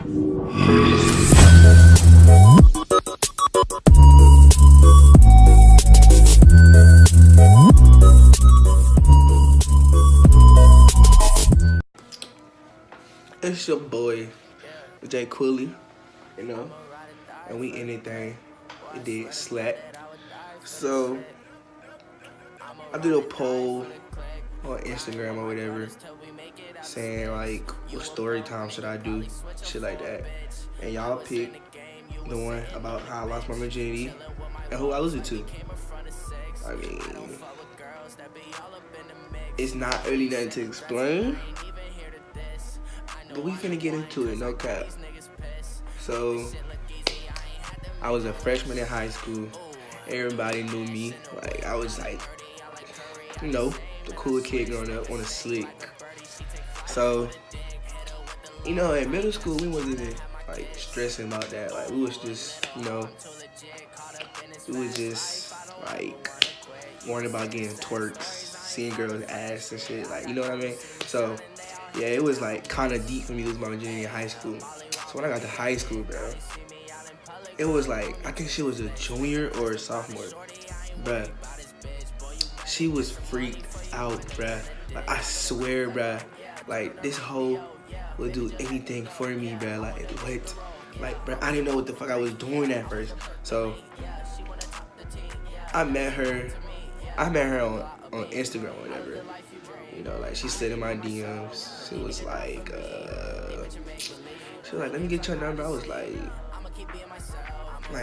It's your boy, Jay Quilly, you know, and we anything. It did slap. So I did a poll on Instagram or whatever, saying like, what story time should I do, shit like that, and y'all picked the one about how I lost my virginity and who I lose it to. I mean, it's not really nothing to explain, but we finna get into it, no cap. So, I was a freshman in high school. Everybody knew me. Like, I was like, you know, the cool kid growing up on a slick. So, you know, in middle school, we wasn't even, like, stressing about that. Like, we was just, you know, we was just, like, worrying about getting twerks, seeing girls' ass and shit. Like, you know what I mean? So, yeah, it was, like, kind of deep for me to lose my virginity in high school. So when I got to high school, bro, it was like, I think she was a junior or a sophomore, bruh. She was freaked out, bruh. Like, I swear, bruh, like, this hoe would do anything for me, bruh. Like, what? Like, bruh, I didn't know what the fuck I was doing at first. So, I met her on Instagram or whatever. You know, like, she slid in my DMs. She was like, let me get your number. I was like,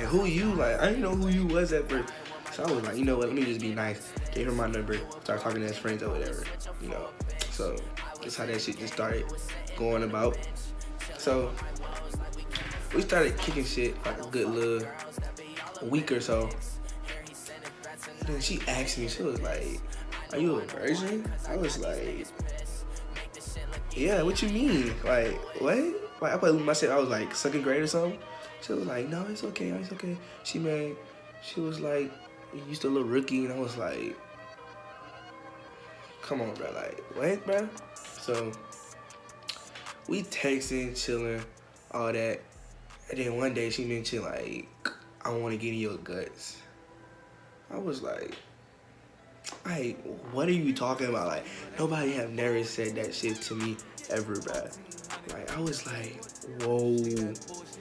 who you? Like, I didn't know who you was at first. So I was like, you know what, let me just be nice. Gave her my number, start talking as friends or whatever, you know. So that's how that shit just started going about. So we started kicking shit like a good little week or so. And then she asked me, she was like, are you a virgin? I was like, yeah, what you mean? Like, what? Like, I probably myself, I was like second grade or something. She was like, no, it's okay, it's okay. She was like, you still a little rookie, and I was like, come on, bro, like, what, bro? So we texting, chilling, all that, and then one day she mentioned like, I want to get in your guts. I was like, what are you talking about? Like, nobody have never said that shit to me ever, bro. Like, I was like, whoa.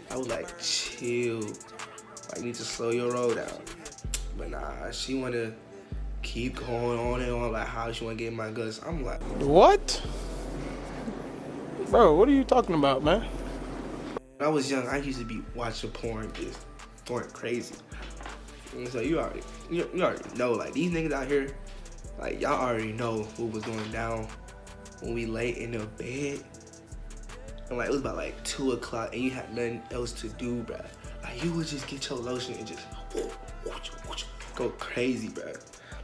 I was like, chill. Like, you need to slow your roll down. But nah, she wanna keep going on and on, like how she wanna get in my guts. I'm like, what? Bro, what are you talking about, man? When I was young, I used to be watching porn, just going crazy. And so you already know, like, these niggas out here, like, y'all already know what was going down when we lay in the bed. And like, it was about like 2 o'clock and you had nothing else to do, bruh. Like, you would just get your lotion and just go crazy, bruh.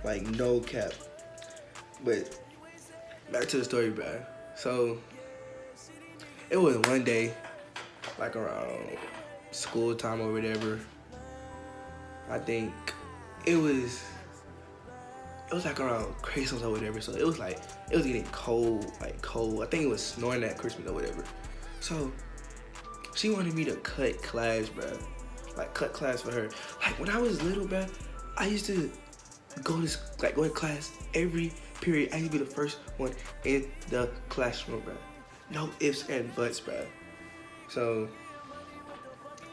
Like, no cap. But back to the story, bruh. So it was one day, like around school time or whatever. I think it was like around Christmas or whatever. So it was getting cold, like cold. I think it was snowing at Christmas or whatever. So she wanted me to cut class, bruh. Like, cut class for her. Like, when I was little, bruh, I used to go to class every period. I used to be the first one in the classroom, bruh. No ifs and buts, bruh. So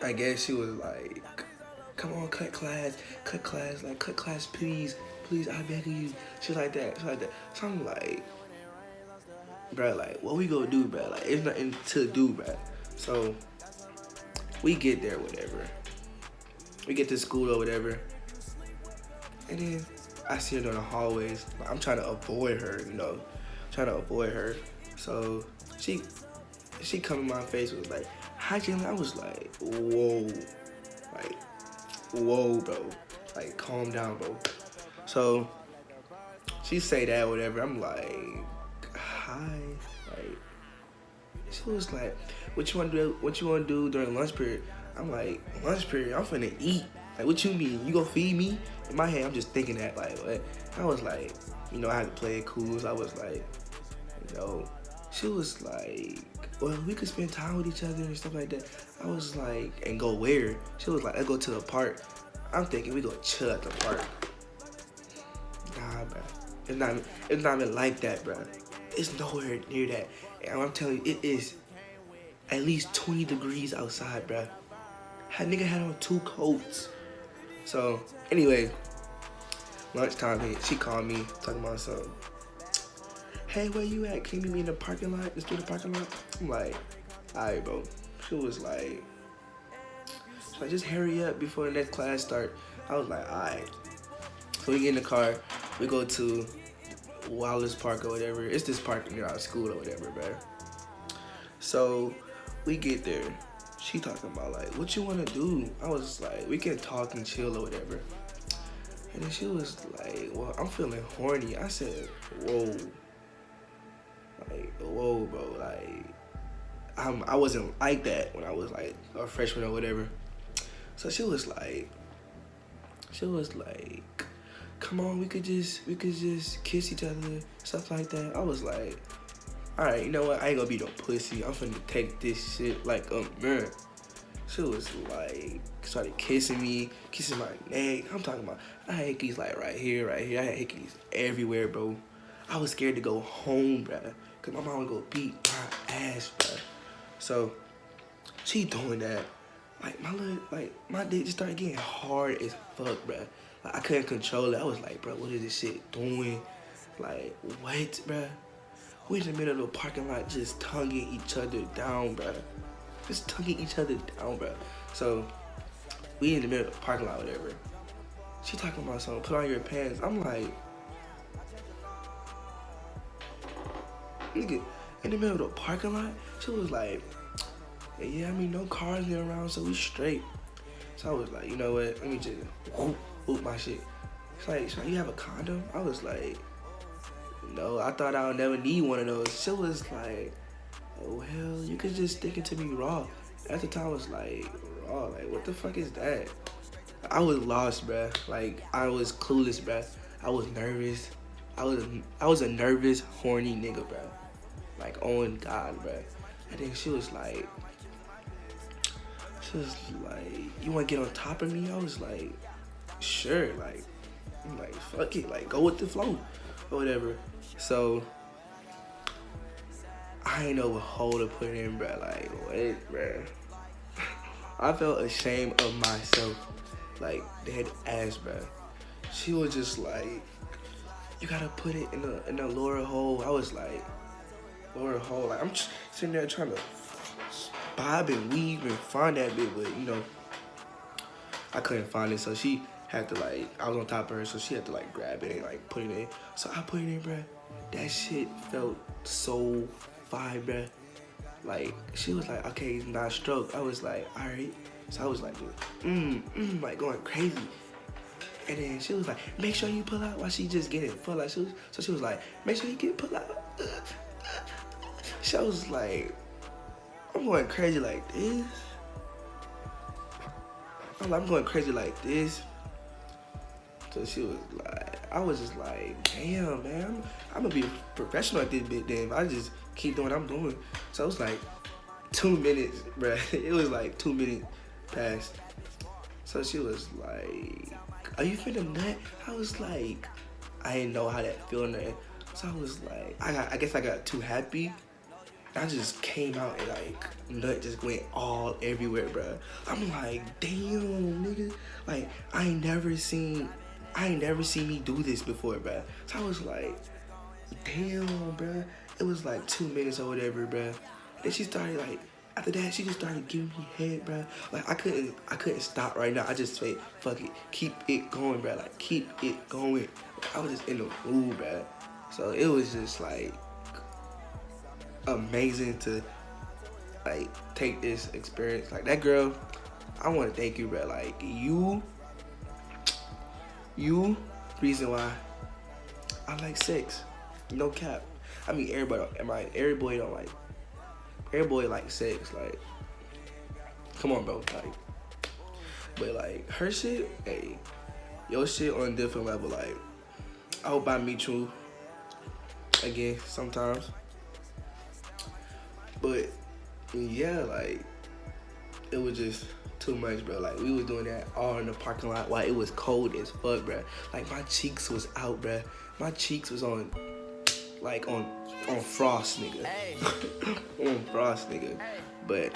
I guess she was like, come on, cut class, like, cut class, please, I beg of you, shit like that. So I'm like, bruh, like, what we gonna do, bruh? Like, it's nothing to do, bruh. So we get there, whatever. We get to school or whatever, and then I see her in the hallways. Like, I'm trying to avoid her, you know, So she come in my face, was like, hi, Jalen. I was like, whoa, bro, like, calm down, bro. So she say that, whatever. I'm like, hi, like, she was like, what you wanna do during lunch period? I'm like, lunch period? I'm finna eat. Like, what you mean? You gonna feed me? In my head, I'm just thinking that, like, what? I was like, you know, I had to play it cool. So I was like, you know, she was like, well, we could spend time with each other and stuff like that. I was like, and go where? She was like, let's go to the park. I'm thinking we go chill at the park. Nah, bro. It's not even like that, bro. It's nowhere near that. And I'm telling you, it is at least 20 degrees outside, bro. That nigga had on 2 coats. So, anyway, lunchtime hit. She called me, talking about something. Hey, where you at? Can you meet me in the parking lot? Let's do the parking lot. I'm like, alright, bro. She was like, just hurry up before the next class start. I was like, alright. So we get in the car. We go to Wallace Park or whatever. It's this park near our school or whatever, bro. So we get there. She talking about like, what you want to do? I was like, we can talk and chill or whatever. And then she was like, well, I'm feeling horny. I said, whoa. Like, whoa, bro. Like, I wasn't like that when I was like a freshman or whatever. So she was like, come on, we could just kiss each other, stuff like that. I was like, all right, you know what? I ain't gonna be no pussy. I'm finna take this shit like a man. She was like, started kissing me, kissing my neck. I'm talking about, I had hickeys like right here. I had hickeys everywhere, bro. I was scared to go home, bro, cause my mom would go beat my ass, bro. So she doing that. Like my dick just started getting hard as fuck, bro. Like I couldn't control it. I was like, bro, what is this shit doing? Like, what, bro? We in the middle of the parking lot just tonguing each other down, bro. Just tonguing each other down, bro. So we in the middle of the parking lot, whatever. She talking about something, put on your pants. I'm like, nigga, in the middle of the parking lot? She was like, yeah, I mean, no cars get around, so we straight. So I was like, you know what? Let me just whoop my shit. She's like, so you have a condom? I was like, no, I thought I would never need one of those. She was like, oh, well, you could just stick it to me raw. At the time, I was like, raw? Like, what the fuck is that? I was lost, bruh. Like, I was clueless, bruh. I was nervous. I was a nervous, horny nigga, bruh. Like, on God, bruh. And then she was like, you want to get on top of me? I was like, sure. Like, I'm like, fuck it. Like, go with the flow or whatever. So I ain't know what hole to put in, bruh. Like, what, bruh? I felt ashamed of myself. Like, dead ass, bruh. She was just like, you gotta put it in the lower hole. I was like, lower hole? Like, I'm just sitting there trying to bob and weave and find that bit, but, you know, I couldn't find it. So she had to, like, I was on top of her, so she had to, like, grab it and, like, put it in. So I put it in, bruh. That shit felt so fire, bruh. Like, she was like, okay, not stroke. I was like, all right. So I was like, like going crazy. And then she was like, make sure you pull out while she just getting full out. So she was like, make sure you get pull out. So I was like, I'm going crazy like this. I'm going crazy like this. So she was like, I was just like, damn, man, I'm gonna be a professional at this bit then. If I just keep doing what I'm doing. So it was like 2 minutes, bruh. It was like 2 minutes past. So she was like, are you finna nut? I was like, I didn't know how that feeling there. So I was like, I guess I got too happy. I just came out and like, nut just went all everywhere, bruh. I'm like, damn, nigga. Like, I ain't never seen me do this before, bruh. So I was like, damn, bruh. It was like 2 minutes or whatever, bruh. And she started like, after that, she just started giving me head, bruh. Like, I couldn't stop right now. I just say, fuck it, keep it going, bruh. Like, keep it going. I was just in the mood, bruh. So it was just like amazing to like take this experience. Like, that girl, I want to thank you, bruh. Like, you reason why I like sex. No cap. I mean, every boy like sex. Like, come on, bro. Like, but like her shit, hey, your shit on a different level. Like, I hope I meet you again sometimes. But yeah, like it was just too much, bro. Like we was doing that all in the parking lot while it was cold as fuck, bro. Like my cheeks was out, bro. My cheeks was on frost, nigga. On frost, nigga. But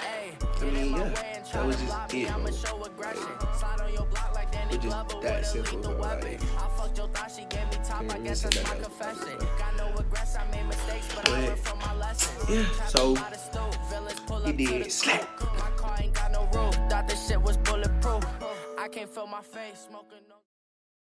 I mean, yeah, that was just it, bro. Like, it was just that simple, bro. Like, can't even say that else, bro. But yeah, so it did slap. Thought this shit was bulletproof. I can't feel my face smoking.